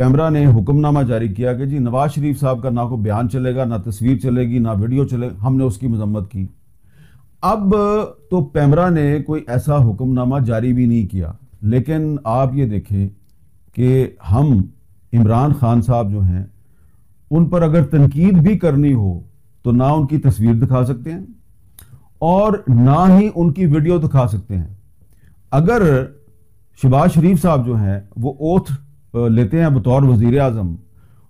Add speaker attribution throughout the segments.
Speaker 1: پیمرا نے حکم نامہ جاری کیا کہ جی نواز شریف صاحب کا نہ کوئی بیان چلے گا، نہ تصویر چلے گی، نہ ویڈیو چلے گا. ہم نے اس کی مذمت کی. اب تو پیمرا نے کوئی ایسا حکم نامہ جاری بھی نہیں کیا، لیکن آپ یہ دیکھیں کہ ہم عمران خان صاحب جو ہیں ان پر اگر تنقید بھی کرنی ہو تو نہ ان کی تصویر دکھا سکتے ہیں اور نہ ہی ان کی ویڈیو دکھا سکتے ہیں. اگر شہباز شریف صاحب جو ہیں وہ اوتھ لیتے ہیں بطور وزیر اعظم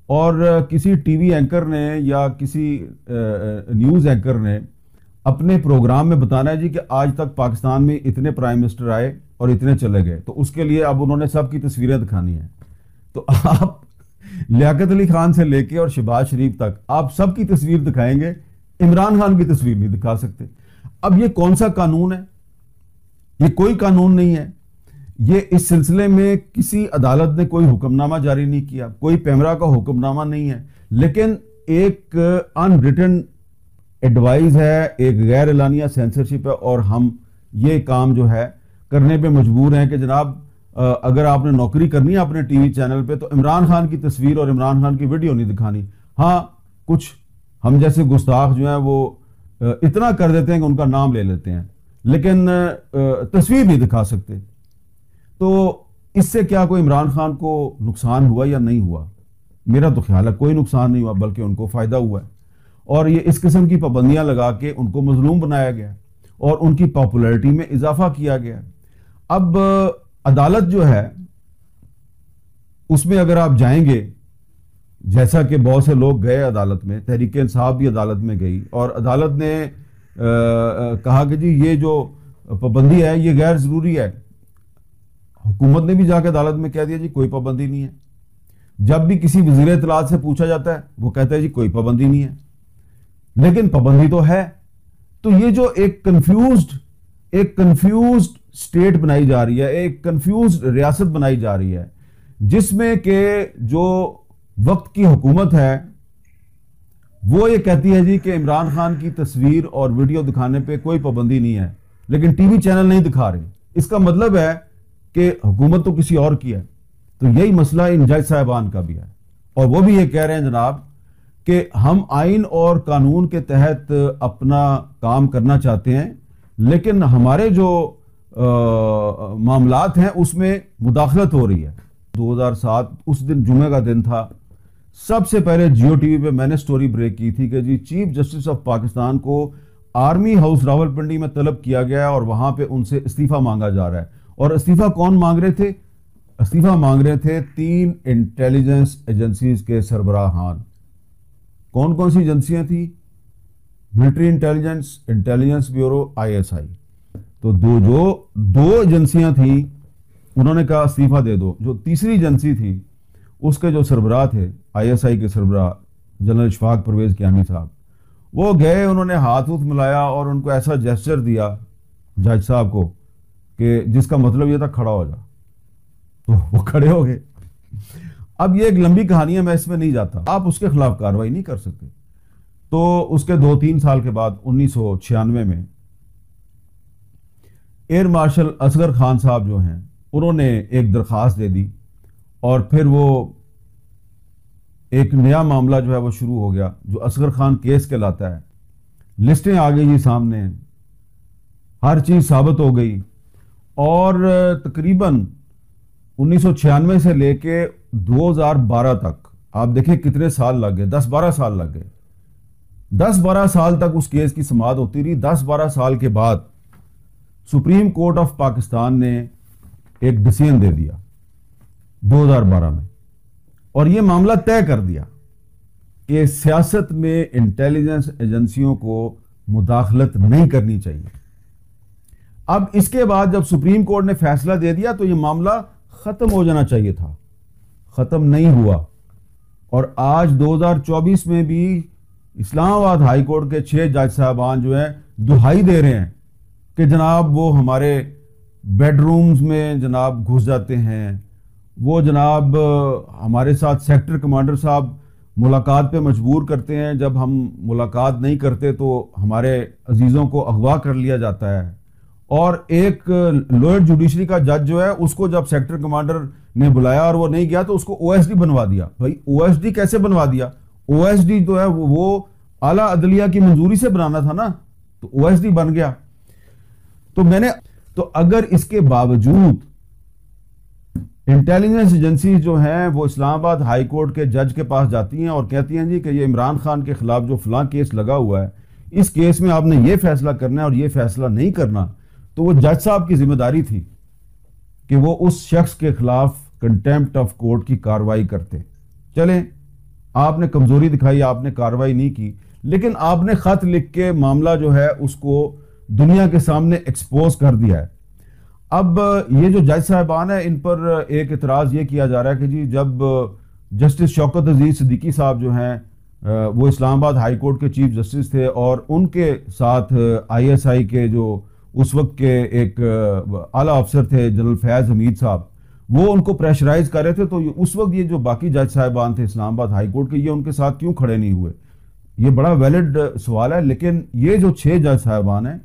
Speaker 1: اور کسی ٹی وی اینکر نے یا کسی نیوز اینکر نے اپنے پروگرام میں بتانا ہے جی کہ آج تک پاکستان میں اتنے پرائم منسٹر آئے اور اتنے چلے گئے، تو اس کے لیے اب انہوں نے سب کی تصویریں دکھانی ہیں. تو آپ لیاقت علی خان سے لے کے اور شہباز شریف تک آپ سب کی تصویر دکھائیں گے، عمران خان کی تصویر نہیں دکھا سکتے. اب یہ کون سا قانون ہے؟ یہ کوئی قانون نہیں ہے. یہ اس سلسلے میں کسی عدالت نے کوئی حکم نامہ جاری نہیں کیا، کوئی پیمرا کا حکم نامہ نہیں ہے، لیکن ایک ان ریٹن ایڈوائز ہے، ایک غیر اعلانیہ سینسرشپ ہے، اور ہم یہ کام جو ہے کرنے پہ مجبور ہیں کہ جناب اگر آپ نے نوکری کرنی ہے اپنے ٹی وی چینل پہ تو عمران خان کی تصویر اور عمران خان کی ویڈیو نہیں دکھانی. ہاں کچھ ہم جیسے گستاخ جو ہیں وہ اتنا کر دیتے ہیں کہ ان کا نام لے لیتے ہیں، لیکن تصویر نہیں دکھا سکتے. تو اس سے کیا کوئی عمران خان کو نقصان ہوا یا نہیں ہوا؟ میرا تو خیال ہے کوئی نقصان نہیں ہوا، بلکہ ان کو فائدہ ہوا ہے. اور یہ اس قسم کی پابندیاں لگا کے ان کو مظلوم بنایا گیا اور ان کی پاپولیرٹی میں اضافہ کیا گیا. اب عدالت جو ہے اس میں اگر آپ جائیں گے، جیسا کہ بہت سے لوگ گئے عدالت میں، تحریک انصاف بھی عدالت میں گئی اور عدالت نے کہا کہ جی یہ جو پابندی ہے یہ غیر ضروری ہے. حکومت نے بھی جا کے عدالت میں کہہ دیا جی کوئی پابندی نہیں ہے. جب بھی کسی وزیر اطلاعات سے پوچھا جاتا ہے وہ کہتا ہے جی کوئی پابندی نہیں ہے، لیکن پابندی تو ہے. تو یہ جو ایک کنفیوزڈ سٹیٹ بنائی جا رہی ہے، ایک کنفیوزڈ ریاست بنائی جا رہی ہے، جس میں کہ جو وقت کی حکومت ہے وہ یہ کہتی ہے جی کہ عمران خان کی تصویر اور ویڈیو دکھانے پہ کوئی پابندی نہیں ہے، لیکن ٹی وی چینل نہیں دکھا رہے. اس کا مطلب ہے کہ حکومت تو کسی اور کی ہے. تو یہی مسئلہ ان جج صاحبان کا بھی ہے، اور وہ بھی یہ کہہ رہے ہیں جناب کہ ہم آئین اور قانون کے تحت اپنا کام کرنا چاہتے ہیں، لیکن ہمارے جو معاملات ہیں اس میں مداخلت ہو رہی ہے. 2007 اس دن جمعہ کا دن تھا، سب سے پہلے جیو ٹی وی پہ میں نے سٹوری بریک کی تھی کہ جی چیف جسٹس آف پاکستان کو آرمی ہاؤس راولپنڈی میں طلب کیا گیا ہے اور وہاں پہ ان سے استعفیٰ مانگا جا رہا ہے. اور استعفیٰ کون مانگ رہے تھے؟ استعفیٰ مانگ رہے تھے 3 انٹیلیجنس ایجنسیز کے سربراہان. کون کون سی ایجنسیاں تھیں؟ Military intelligence bureau ISI. تو دو ایجنسیاں تھیں، انہوں نے کہا استعفیٰ دے دو. جو تیسری ایجنسی تھی اس کے جو سربراہ تھے ISI کے سربراہ جنرل اشفاق پرویز کیانی صاحب، وہ گئے، انہوں نے ہاتھ ملایا اور ان کو ایسا جیسچر دیا جج صاحب کو کہ جس کا مطلب یہ تھا کھڑا ہو جا. تو وہ کھڑے ہو گئے. اب یہ ایک لمبی کہانی ہے، میں اس میں نہیں جاتا. آپ اس کے خلاف کارروائی نہیں کر سکتے. تو اس کے 2-3 سال کے بعد 1996 میں ایئر مارشل اصغر خان صاحب جو ہیں انہوں نے ایک درخواست دے دی اور پھر وہ ایک نیا معاملہ جو ہے وہ شروع ہو گیا جو اصغر خان کیس کہلاتا ہے. لسٹیں آ گئی جی سامنے، ہر چیز ثابت ہو گئی، اور تقریباً 1996 سے لے کے 2012 تک آپ دیکھیں کتنے سال لگ گئے، 10-12 سال لگ گئے. 10-12 سال تک اس کیس کی سماعت ہوتی رہی. 10-12 سال کے بعد سپریم کورٹ آف پاکستان نے ایک ڈیسیژن دے دیا 2012 میں، اور یہ معاملہ طے کر دیا کہ سیاست میں انٹیلیجنس ایجنسیوں کو مداخلت نہیں کرنی چاہیے. اب اس کے بعد جب سپریم کورٹ نے فیصلہ دے دیا تو یہ معاملہ ختم ہو جانا چاہیے تھا، ختم نہیں ہوا. اور آج 2024 میں بھی اسلام آباد ہائی کورٹ کے 6 جج صاحبان جو ہیں دہائی دے رہے ہیں کہ جناب وہ ہمارے بیڈ رومز میں جناب گھس جاتے ہیں، وہ جناب ہمارے ساتھ سیکٹر کمانڈر صاحب ملاقات پہ مجبور کرتے ہیں، جب ہم ملاقات نہیں کرتے تو ہمارے عزیزوں کو اغوا کر لیا جاتا ہے، اور ایک لوئر جوڈیشری کا جج جو ہے اس کو جب سیکٹر کمانڈر نے بلایا اور وہ نہیں گیا تو اس کو او ایس ڈی بنوا دیا. بھائی او ایس ڈی کیسے بنوا دیا؟ او ایس ڈی جو ہے وہ اعلیٰ عدلیہ کی منظوری سے بنانا تھا نا, تو او ایس ڈی بن گیا. تو اگر اس کے باوجود انٹیلیجنس ایجنسی جو ہیں وہ اسلام آباد ہائی کورٹ کے جج کے پاس جاتی ہیں اور کہتی ہیں جی کہ یہ عمران خان کے خلاف جو فلاں کیس لگا ہوا ہے, اس کیس میں آپ نے یہ فیصلہ کرنا ہے اور یہ فیصلہ نہیں کرنا, تو وہ جج صاحب کی ذمہ داری تھی کہ وہ اس شخص کے خلاف کنٹیمپٹ آف کورٹ کی کاروائی کرتے. چلیں, آپ نے کمزوری دکھائی, آپ نے کاروائی نہیں کی, لیکن آپ نے خط لکھ کے معاملہ جو ہے اس کو دنیا کے سامنے ایکسپوز کر دیا ہے. اب یہ جو جج صاحبان ہیں ان پر ایک اعتراض یہ کیا جا رہا ہے کہ جی جب جسٹس شوکت عزیز صدیقی صاحب جو ہیں وہ اسلام آباد ہائی کورٹ کے چیف جسٹس تھے اور ان کے ساتھ آئی ایس آئی کے جو اس وقت کے ایک اعلیٰ افسر تھے جنرل فیاض حمید صاحب, وہ ان کو پریشرائز کر رہے تھے, تو اس وقت یہ جو باقی جج صاحبان تھے اسلام آباد ہائی کورٹ کے, یہ ان کے ساتھ کیوں کھڑے نہیں ہوئے؟ یہ بڑا ویلڈ سوال ہے. لیکن یہ جو 6 جج صاحبان ہیں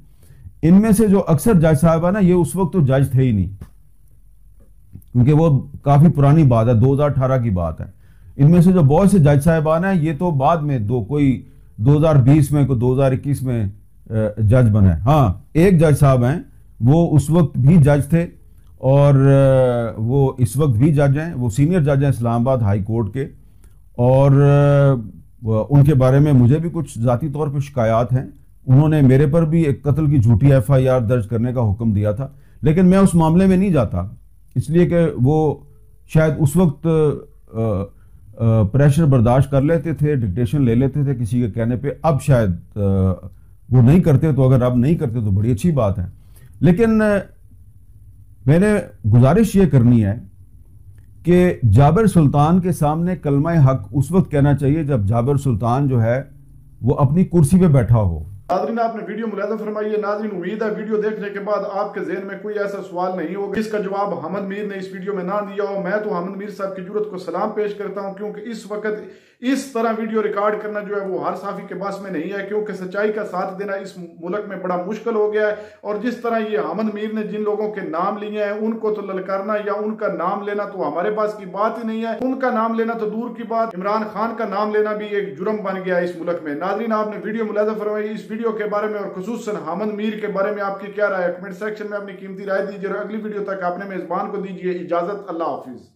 Speaker 1: ان میں سے جو اکثر جج صاحبان ہیں یہ اس وقت تو جج تھے ہی نہیں, کیونکہ وہ کافی پرانی بات ہے, 2018 کی بات ہے. ان میں سے جو بہت سے جج صاحبان ہیں یہ تو بعد میں کوئی 2020 میں کوئی 2021 میں جج بنا ہے. ہاں, ایک جج صاحب ہیں وہ اس وقت بھی جج تھے اور وہ اس وقت بھی جج ہیں, وہ سینئر جج ہیں اسلام آباد ہائی کورٹ کے, اور ان کے بارے میں مجھے بھی کچھ ذاتی طور پہ شکایات ہیں. انہوں نے میرے پر بھی ایک قتل کی جھوٹی ایف آئی آر درج کرنے کا حکم دیا تھا, لیکن میں اس معاملے میں نہیں جاتا, اس لیے کہ وہ شاید اس وقت پریشر برداشت کر لیتے تھے, ڈکٹیشن لے لیتے تھے کسی کے کہنے پہ. اب شاید وہ نہیں کرتے, تو اگر اب نہیں کرتے تو بڑی اچھی بات ہے. لیکن میں نے گزارش یہ کرنی ہے کہ جابر سلطان کے سامنے کلمہ حق اس وقت کہنا چاہیے جب جابر سلطان جو ہے وہ اپنی کرسی پہ بیٹھا ہو.
Speaker 2: ناظرین, آپ نے ویڈیو ملاحظہ فرمائی ہے. ناظرین, امید ہے ویڈیو دیکھنے کے بعد آپ کے ذہن میں کوئی ایسا سوال نہیں ہوگا جس کا جواب حمد میر نے اس ویڈیو میں نہ دیا ہو. میں تو حمد میر صاحب کی جرات کو سلام پیش کرتا ہوں, کیونکہ اس وقت اس طرح ویڈیو ریکارڈ کرنا جو ہے وہ ہر صحافی کے پاس میں نہیں ہے, کیونکہ سچائی کا ساتھ دینا اس ملک میں بڑا مشکل ہو گیا ہے. اور جس طرح یہ حمد میر نے جن لوگوں کے نام لیے ہیں ان کو تو للکارنا یا ان کا نام لینا تو ہمارے پاس کی بات ہی نہیں ہے. ان کا نام لینا تو دور کی بات, عمران خان کا نام لینا بھی ایک جرم بن گیا ہے اس ملک میں. ناظرین, آپ نے ویڈیو ملاحظہ فرمائی. اس ویڈیو کے بارے میں اور خصوصاً حمد میر کے بارے میں آپ کی کیا رائے ہے؟ کمنٹ سیکشن میں اپنی قیمتی رائے دیجیے, اور اگلی ویڈیو تک اپنے میزبان کو دیجیے اجازت. اللہ حافظ.